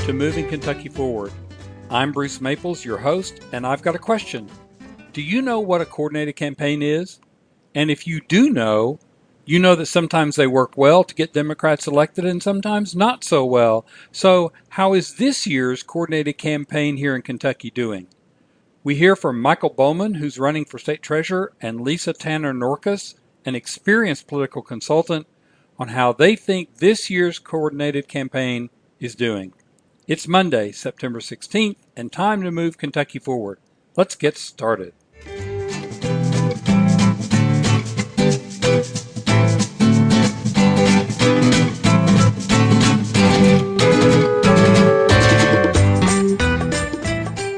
to Moving Kentucky Forward. I'm Bruce Maples, your host, and I've got a question. Do you know what a coordinated campaign is? And if you do know, you know that sometimes they work well to get Democrats elected and sometimes not so well. So how is this year's coordinated campaign here in Kentucky doing? We hear from Michael Bowman, who's running for state treasurer, and Lisa Tanner Norkus, an experienced political consultant, on how they think this year's coordinated campaign is doing. It's Monday, September 16th, and time to move Kentucky forward. Let's get started.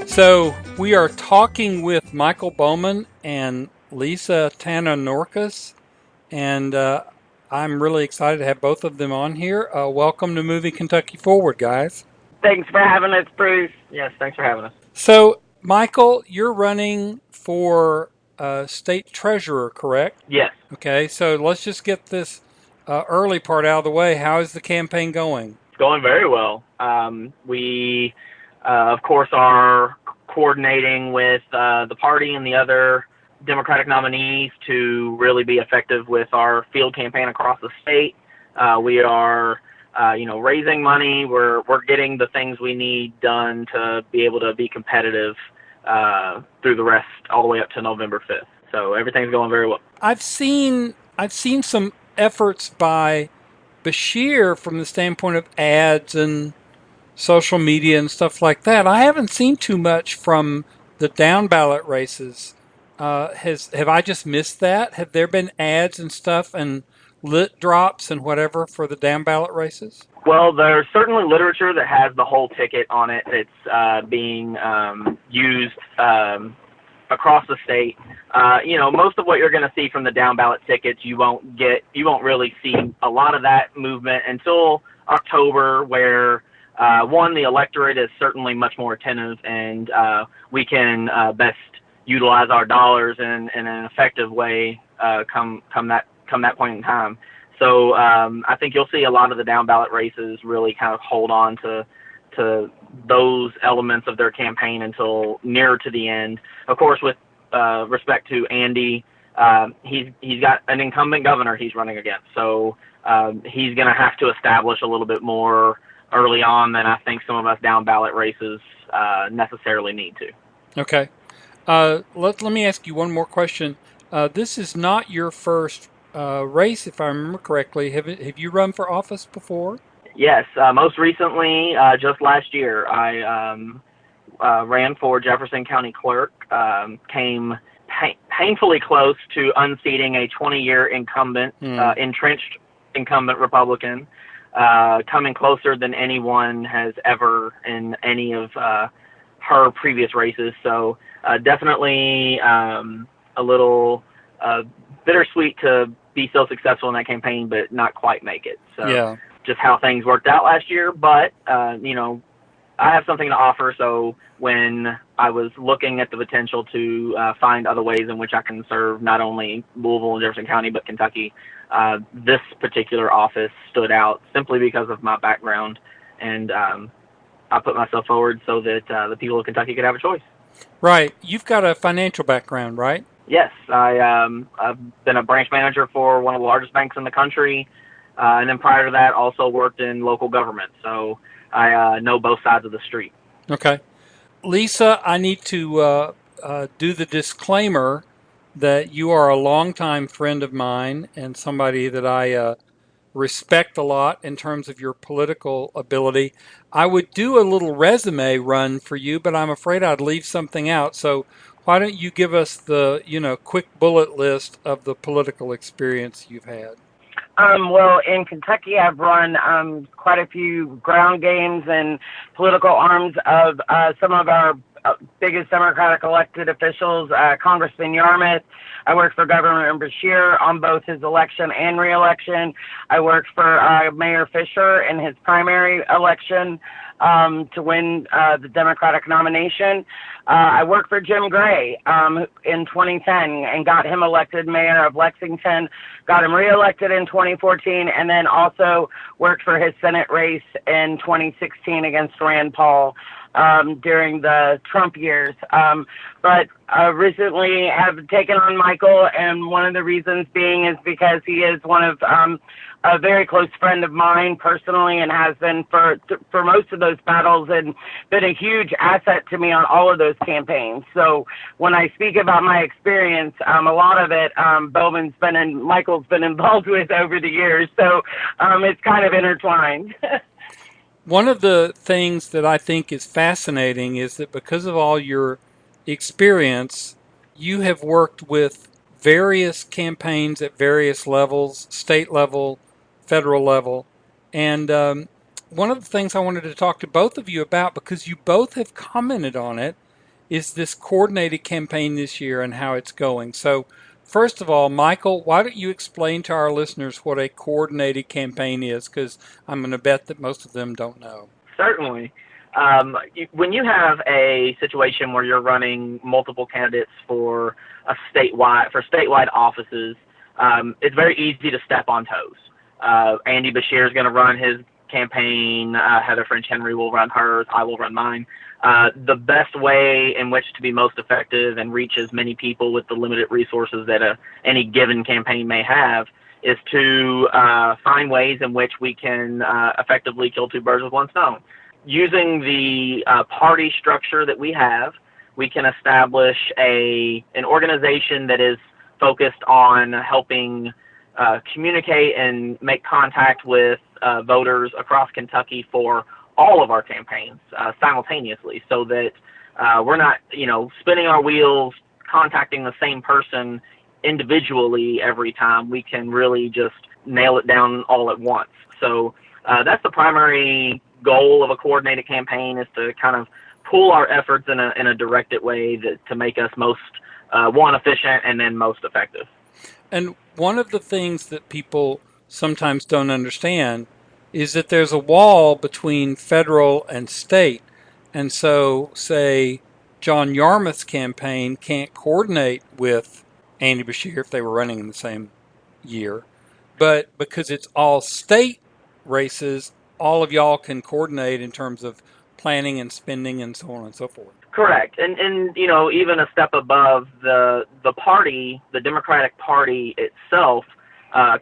So we are talking with Michael Bowman and Lisa Tanner Norkus, and I'm really excited to have both of them on here. Welcome to Moving Kentucky Forward, guys. Thanks for having us, Bruce. Yes, thanks for having us. So, Michael, you're running for state treasurer, correct? Yes. Okay, so let's just get this early part out of the way. How is the campaign going? It's going very well. We, of course, are coordinating with the party and the other Democratic nominees to really be effective with our field campaign across the state. We are raising money. We're getting the things we need done to be able to be competitive through the rest all the way up to November 5th. So everything's going very well. I've seen some efforts by Bashir from the standpoint of ads and social media and stuff like that. I haven't seen too much from the down ballot races. Have I just missed that? Have there been ads and stuff and lit drops and whatever for the down ballot races? Well, there's certainly literature that has the whole ticket on it that's being used across the state. Most of what you're going to see from the down ballot tickets, you won't really see a lot of that movement until October, where the electorate is certainly much more attentive, and we can best utilize our dollars in an effective way come that point in time. So I think you'll see a lot of the down ballot races really kind of hold on to those elements of their campaign until nearer to the end. Of course, with respect to Andy, he's got an incumbent governor he's running against, so he's going to have to establish a little bit more early on than I think some of us down ballot races necessarily need to. Okay. Let me ask you one more question. This is not your first race, if I remember correctly. Have you run for office before? Yes. Most recently, just last year, I ran for Jefferson County Clerk, came painfully close to unseating a 20-year incumbent, entrenched incumbent Republican, coming closer than anyone has ever in any of her previous races. So definitely a little bittersweet to be so successful in that campaign, but not quite make it. So yeah. Just how things worked out last year. But, I have something to offer. So when I was looking at the potential to find other ways in which I can serve not only Louisville and Jefferson County, but Kentucky, this particular office stood out simply because of my background. And I put myself forward so that the people of Kentucky could have a choice. Right. You've got a financial background, right? Yes. I've been a branch manager for one of the largest banks in the country. And then prior to that, also worked in local government. So I know both sides of the street. Okay. Lisa, I need to do the disclaimer that you are a longtime friend of mine and somebody that I respect a lot in terms of your political ability. I would do a little resume run for you, but I'm afraid I'd leave something out. So why don't you give us the, quick bullet list of the political experience you've had? Well, in Kentucky, I've run quite a few ground games and political arms of some of our biggest Democratic elected officials, Congressman Yarmouth. I worked for Governor Bashir on both his election and reelection. I worked for Mayor Fisher in his primary election to win the Democratic nomination. I worked for Jim Gray in 2010 and got him elected mayor of Lexington, got him reelected in 2014, and then also worked for his Senate race in 2016 against Rand Paul during the Trump years. But recently have taken on Michael, and one of the reasons being is because he is one of a very close friend of mine personally, and has been for most of those battles, and been a huge asset to me on all of those campaigns. So when I speak about my experience, a lot of it Michael's been involved with over the years. So it's kind of intertwined. One of the things that I think is fascinating is that because of all your experience, you have worked with various campaigns at various levels, state level, federal level. And one of the things I wanted to talk to both of you about, because you both have commented on it, is this coordinated campaign this year and how it's going. So, first of all, Michael, why don't you explain to our listeners what a coordinated campaign is? Because I'm going to bet that most of them don't know. Certainly. When you have a situation where you're running multiple candidates for statewide offices, it's very easy to step on toes. Andy Bashir is going to run his campaign. Heather French Henry will run hers. I will run mine. The best way in which to be most effective and reach as many people with the limited resources that any given campaign may have is to find ways in which we can effectively kill two birds with one stone. Using the party structure that we have, we can establish an organization that is focused on helping communicate and make contact with voters across Kentucky for all of our campaigns simultaneously, so that we're not, spinning our wheels, contacting the same person individually every time. We can really just nail it down all at once. So that's the primary goal of a coordinated campaign, is to kind of pool our efforts in a directed way to make us most, efficient and then most effective. And one of the things that people sometimes don't understand is that there's a wall between federal and state. And so, say, John Yarmouth's campaign can't coordinate with Andy Bashir if they were running in the same year. But because it's all state races, all of y'all can coordinate in terms of planning and spending and so on and so forth. Correct. And even a step above, the party, the Democratic Party itself,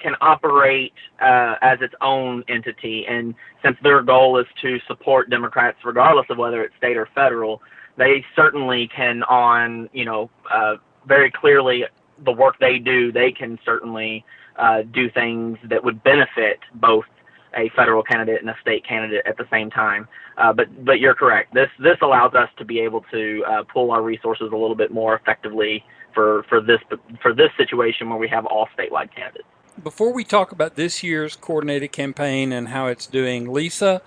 can operate as its own entity. And since their goal is to support Democrats regardless of whether it's state or federal, they certainly can, very clearly, the work they do, they can certainly do things that would benefit both a federal candidate and a state candidate at the same time. But you're correct. This allows us to be able to pool our resources a little bit more effectively for this situation where we have all statewide candidates. Before we talk about this year's coordinated campaign and how it's doing, Lisa,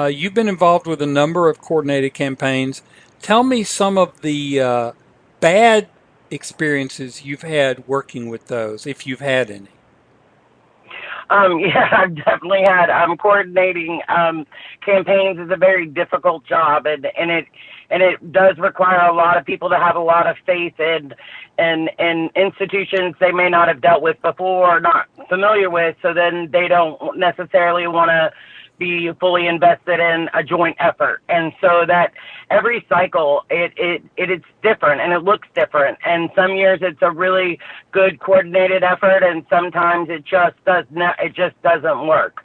you've been involved with a number of coordinated campaigns. Tell me some of the bad experiences you've had working with those, if you've had any. Yeah, I've definitely had coordinating campaigns is a very difficult job, and it does require a lot of people to have a lot of faith in institutions they may not have dealt with before or not familiar with, so then they don't necessarily want to be fully invested in a joint effort. And so that every cycle it's different and it looks different, and some years it's a really good coordinated effort, and sometimes it just doesn't work,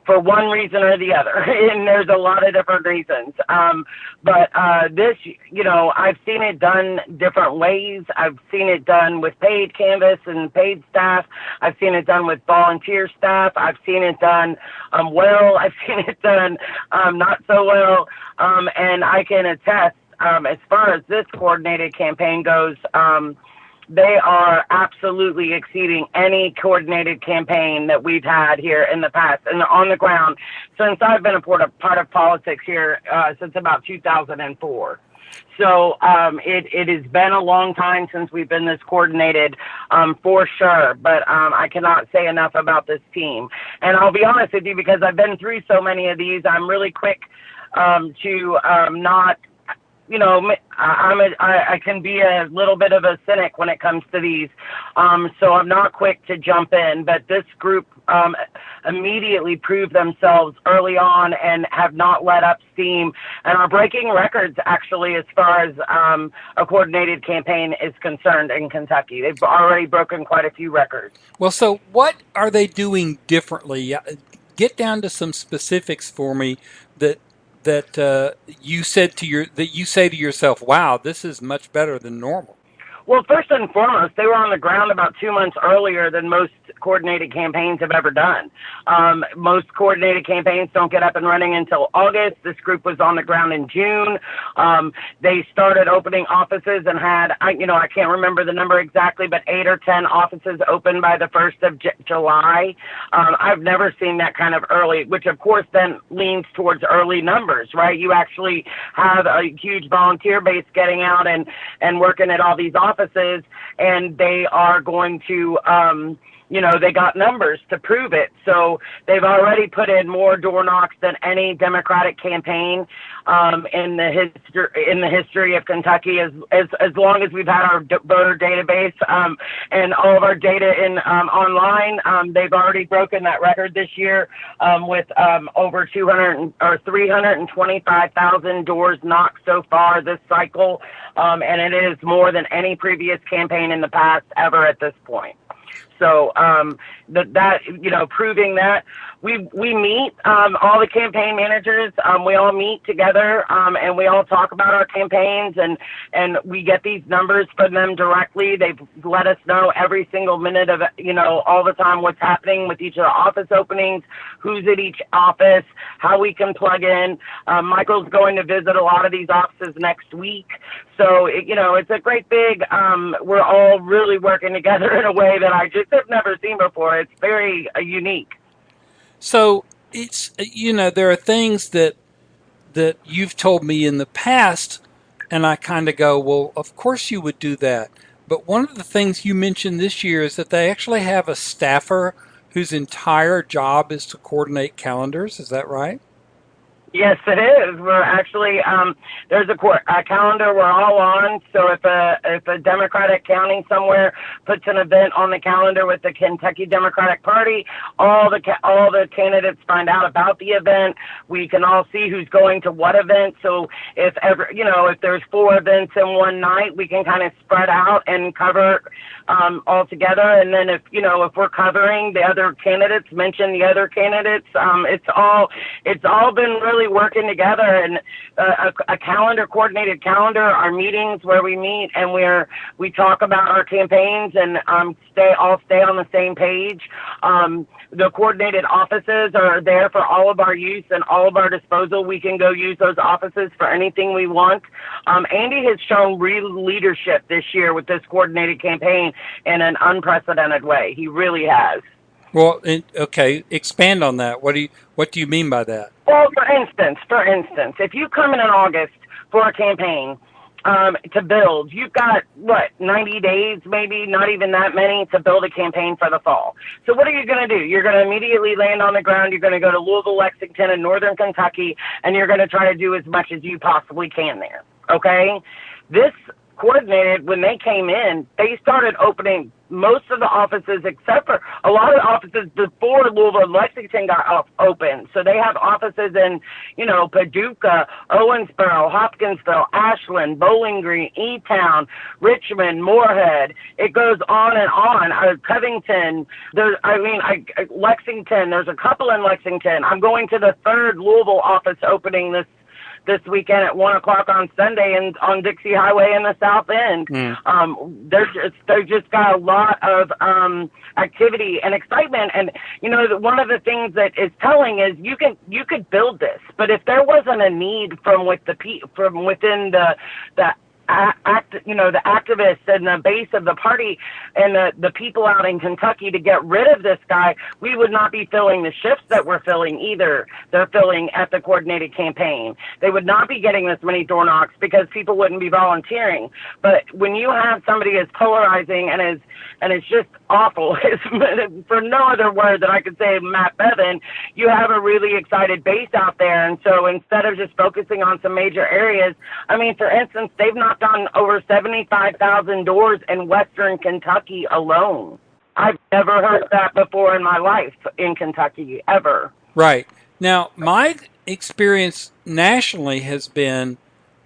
for one reason or the other. And there's a lot of different reasons. But this, I've seen it done different ways. I've seen it done with paid canvas and paid staff. I've seen it done with volunteer staff. I've seen it done well. I've seen it done not so well. And I can attest, as far as this coordinated campaign goes, They are absolutely exceeding any coordinated campaign that we've had here in the past, and on the ground since I've been a part of politics here since about 2004. So it has been a long time since we've been this coordinated, for sure. But I cannot say enough about this team. And I'll be honest with you, because I've been through so many of these, I'm really quick to not. You know, I can be a little bit of a cynic when it comes to these, so I'm not quick to jump in. But this group immediately proved themselves early on and have not let up steam and are breaking records, actually, as far as a coordinated campaign is concerned in Kentucky. They've already broken quite a few records. Well, so what are they doing differently? Get down to some specifics for me that you say to yourself, "Wow, this is much better than normal." Well, first and foremost, they were on the ground about 2 months earlier than most coordinated campaigns have ever done. Most coordinated campaigns don't get up and running until August. This group was on the ground in June. They started opening offices and had, I can't remember the number exactly, but 8 or 10 offices open by the 1st of July. I've never seen that kind of early, which of course then leans towards early numbers, right? You actually have a huge volunteer base getting out and working at all these offices, and they are going to, they got numbers to prove it. So they've already put in more door knocks than any Democratic campaign in the history of Kentucky, as long as we've had our voter database and all of our data in online. They've already broken that record this year with over 325,000 doors knocked so far this cycle, and it is more than any previous campaign in the past ever at this point. So proving that we meet all the campaign managers, we all meet together and we all talk about our campaigns, and we get these numbers from them directly. They've let us know every single minute of all the time what's happening with each of the office openings, who's at each office, how we can plug in. Michael's going to visit a lot of these offices next week, so it's a great big. We're all really working together in a way that I just have never seen before. It's very unique. So it's there are things that you've told me in the past, and I kind of go, well, of course you would do that. But one of the things you mentioned this year is that they actually have a staffer whose entire job is to coordinate calendars. Is that right? Yes, it is. We're actually there's a calendar we're all on. So if a Democratic county somewhere puts an event on the calendar with the Kentucky Democratic Party, all the candidates find out about the event. We can all see who's going to what event. So if there's 4 events in one night, we can kind of spread out and cover all together. And then if we're covering the other candidates, mention the other candidates. It's all been really working together, and a coordinated calendar, our meetings where we meet and we talk about our campaigns and stay on the same page. The coordinated offices are there for all of our use and all of our disposal. We can go use those offices for anything we want. Andy has shown real leadership this year with this coordinated campaign in an unprecedented way. He really has. Well, okay, expand on that. What do you mean by that? Well, for instance, if you come in August for a campaign to build, you've got 90 days, maybe not even that many, to build a campaign for the fall. So what are you going to do? You're going to immediately land on the ground. You're going to go to Louisville, Lexington, and northern Kentucky, and you're going to try to do as much as you possibly can there. Okay, this coordinated, when they came in, they started opening most of the offices, except for a lot of the offices before Louisville and Lexington got open. So they have offices in, Paducah, Owensboro, Hopkinsville, Ashland, Bowling Green, E-Town, Richmond, Moorhead. It goes on and on. Covington, Lexington, there's a couple in Lexington. I'm going to the 3rd Louisville office opening this weekend at 1:00 on Sunday and on Dixie Highway in the South End. They just got a lot of activity and excitement. And one of the things that is telling is you could build this, but if there wasn't a need from within the the activists and the base of the party and the people out in Kentucky to get rid of this guy, we would not be filling the shifts that we're filling either. They're filling at the coordinated campaign. They would not be getting this many door knocks because people wouldn't be volunteering. But when you have somebody as polarizing and is just awful, for no other word that I could say, Matt Bevin, you have a really excited base out there. And so instead of just focusing on some major areas, I mean, for instance, they've knocked on over 75,000 doors in Western Kentucky alone. I've never heard that before in my life in Kentucky, ever. Right. Now, my experience nationally has been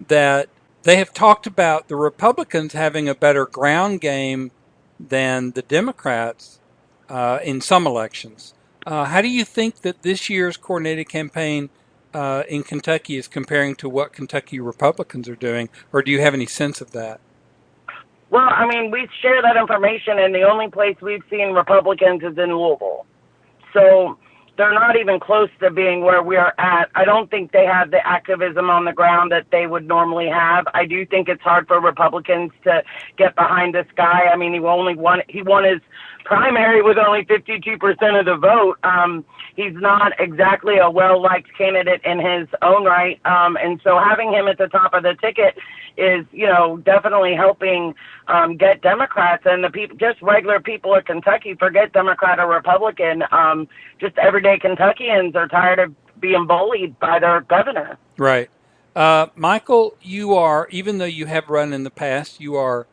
that they have talked about the Republicans having a better ground game than the Democrats in some elections. How do you think that this year's coordinated campaign in Kentucky is comparing to what Kentucky Republicans are doing, or do you have any sense of that? Well, I mean, we share that information, and the only place we've seen Republicans is in Louisville. So they're not even close to being where we are at. I don't think they have the activism on the ground that they would normally have. I do think it's hard for Republicans to get behind this guy. I mean, he won his primary with only 52% of the vote. He's not exactly a well-liked candidate in his own right. And so having him at the top of the ticket is, definitely helping get Democrats and the people, just regular people of Kentucky, forget Democrat or Republican. Just everyday Kentuckians are tired of being bullied by their governor. Right. Michael, you are, even though you have run in the past, you are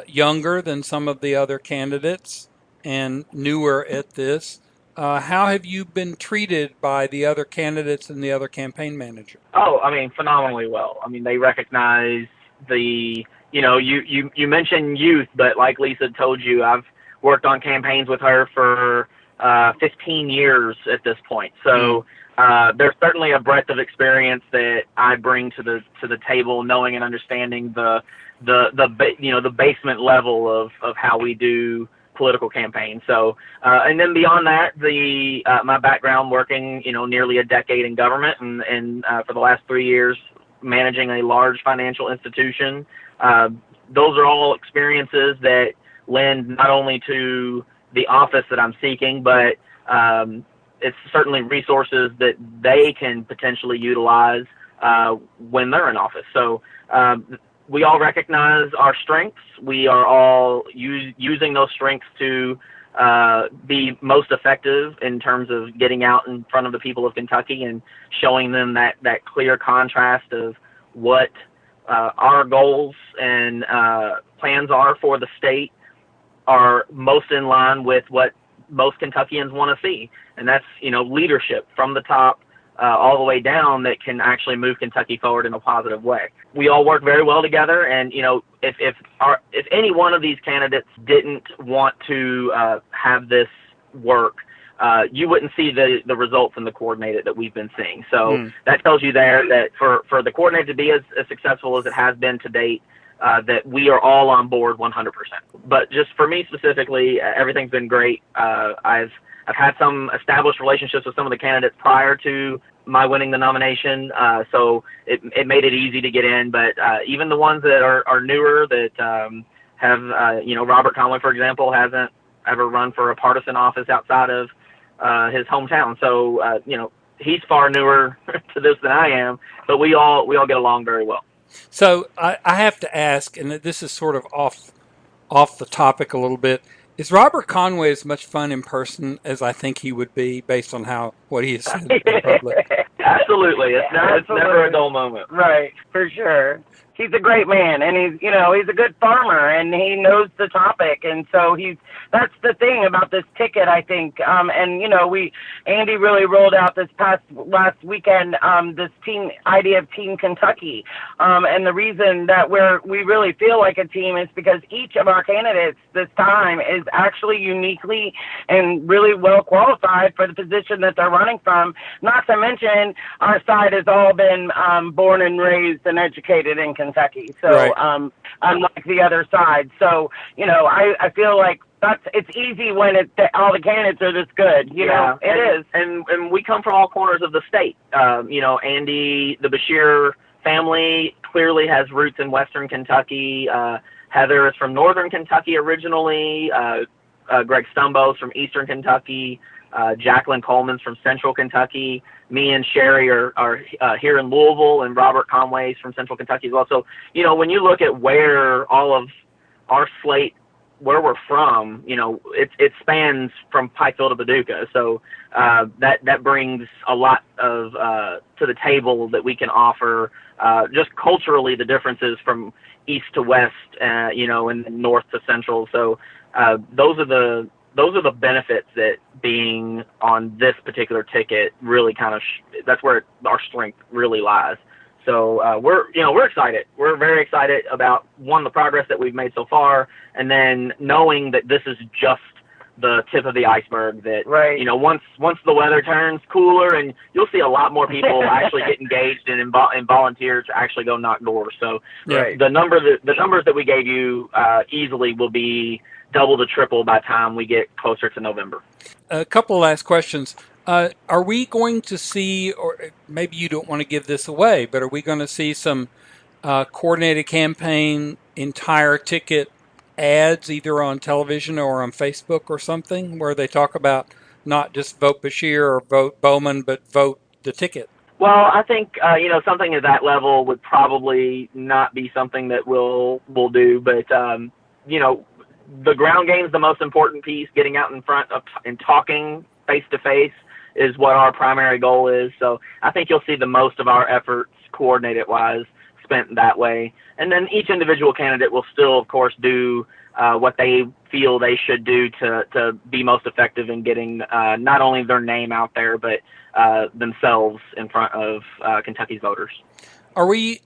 younger than some of the other candidates and newer at this. How have you been treated by the other candidates and the other campaign manager? Oh, I mean, phenomenally well. I mean, they recognize you mentioned youth, but like Lisa told you, I've worked on campaigns with her for 15 years at this point. So there's certainly a breadth of experience that I bring to the table, knowing and understanding the basement level of how we do political campaign. So, and then beyond that, my background working, nearly a decade in government and for the last 3 years managing a large financial institution. Those are all experiences that lend not only to the office that I'm seeking, but it's certainly resources that they can potentially utilize when they're in office. So, we all recognize our strengths. We are all using those strengths to be most effective in terms of getting out in front of the people of Kentucky and showing them that clear contrast of what our goals and plans are for the state are most in line with what most Kentuckians want to see. And that's, leadership from the top all the way down that can actually move Kentucky forward in a positive way. We all work very well together, and if any one of these candidates didn't want to have this work, you wouldn't see the results in the coordinated that we've been seeing. So that tells you there that for the coordinated to be as successful as it has been to date, that we are all on board 100%. But just for me specifically, everything's been great. I've had some established relationships with some of the candidates prior to my winning the nomination, so it made it easy to get in. But even the ones that are newer that have, Robert Conway, for example, hasn't ever run for a partisan office outside of his hometown. So, he's far newer to this than I am, but we all get along very well. So I have to ask, and this is sort of off the topic a little bit. Is Robert Conway as much fun in person as I think he would be based on what he has said in public? Absolutely. It's never a dull moment. Right, for sure. He's a great man, and he's a good farmer, and he knows the topic, and so that's the thing about this ticket, I think. Andy really rolled out last weekend this idea of Team Kentucky, and the reason that we really feel like a team is because each of our candidates this time is actually uniquely and really well qualified for the position that they're running from. Not to mention, our side has all been born and raised and educated in Kentucky, so right. Unlike the other side. So I feel like it's easy when all the candidates are this good. It is. And we come from all corners of the state. Andy, the Bashir family clearly has roots in Western Kentucky. Heather is from Northern Kentucky originally. Greg Stumbo's from Eastern Kentucky. Jacqueline Coleman's from Central Kentucky. Me and Sherry are here in Louisville, and Robert Conway's from Central Kentucky as well. So, when you look at where all of our slate, where we're from, it spans from Pikeville to Paducah. So that brings a lot of to the table that we can offer. Just culturally, the differences from east to west, and north to central. So those are the benefits that being on this particular ticket really kind of that's where our strength really lies. So we're excited. We're very excited about, one, the progress that we've made so far, and then knowing that this is just the tip of the iceberg. That right. Once the weather turns cooler, and you'll see a lot more people actually get engaged and volunteer to actually go knock doors. So right. the numbers that we gave you easily will be double to triple by the time we get closer to November. A couple of last questions. Are we going to see, or maybe you don't want to give this away, but are we going to see some coordinated campaign entire ticket ads either on television or on Facebook or something where they talk about not just vote Bashir or vote Bowman, but vote the ticket? Well, I think something at that level would probably not be something that we'll do, but the ground game is the most important piece. Getting out in front of and talking face to face is what our primary goal is. So I think you'll see the most of our efforts, coordinated wise, spent that way. And then each individual candidate will still, of course, do what they feel they should do to be most effective in getting not only their name out there, but themselves in front of Kentucky's voters. Are we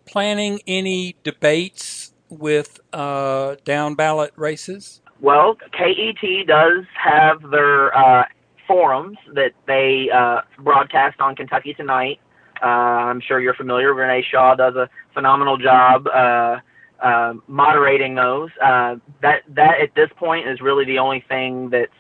planning any debates with down ballot races? Well, KET does have their forums that they broadcast on Kentucky Tonight. I'm sure you're familiar. Renee Shaw does a phenomenal job moderating those. That at this point is really the only thing that's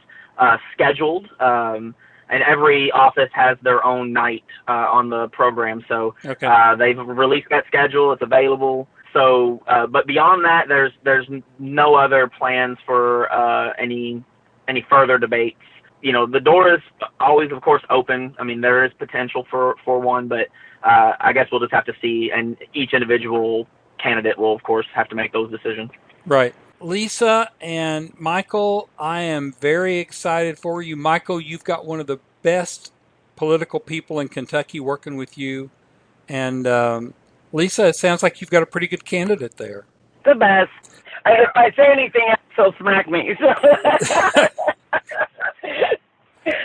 scheduled. And every office has their own night on the program. So okay. They've released that schedule. It's available. So, but beyond that, there's no other plans for any further debates. The door is always, of course, open. I mean, there is potential for one, but I guess we'll just have to see, and each individual candidate will, of course, have to make those decisions. Right. Lisa and Michael, I am very excited for you. Michael, you've got one of the best political people in Kentucky working with you, and Lisa, it sounds like you've got a pretty good candidate there. The best. If I say anything else, he'll smack me.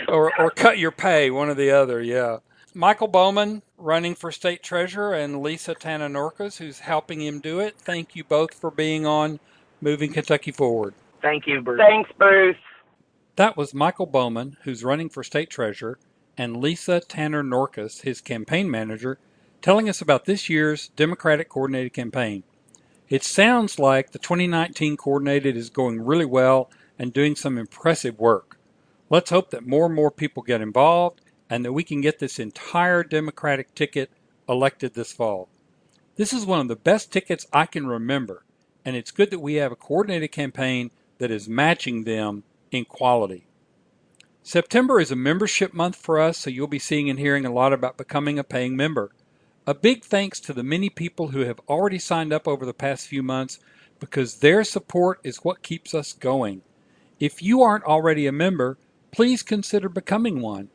or cut your pay, one or the other, yeah. Michael Bowman running for state treasurer, and Lisa Tanner Norkus, who's helping him do it. Thank you both for being on Moving Kentucky Forward. Thank you, Bruce. Thanks, Bruce. That was Michael Bowman, who's running for state treasurer, and Lisa Tanner Norkus, his campaign manager, telling us about this year's Democratic Coordinated Campaign. It sounds like the 2019 Coordinated is going really well and doing some impressive work. Let's hope that more and more people get involved and that we can get this entire Democratic ticket elected this fall. This is one of the best tickets I can remember, and it's good that we have a coordinated campaign that is matching them in quality. September is a membership month for us, so you'll be seeing and hearing a lot about becoming a paying member. A big thanks to the many people who have already signed up over the past few months, because their support is what keeps us going. If you aren't already a member, please consider becoming one.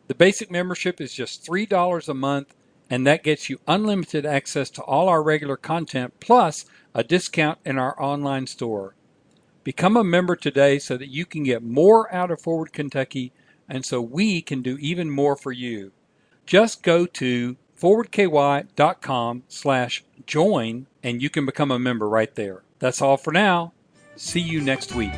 The basic membership is just $3 a month, and that gets you unlimited access to all our regular content, plus a discount in our online store. Become a member today so that you can get more out of Forward Kentucky, and so we can do even more for you. Just go to forwardky.com/join, and you can become a member right there. That's all for now. See you next week.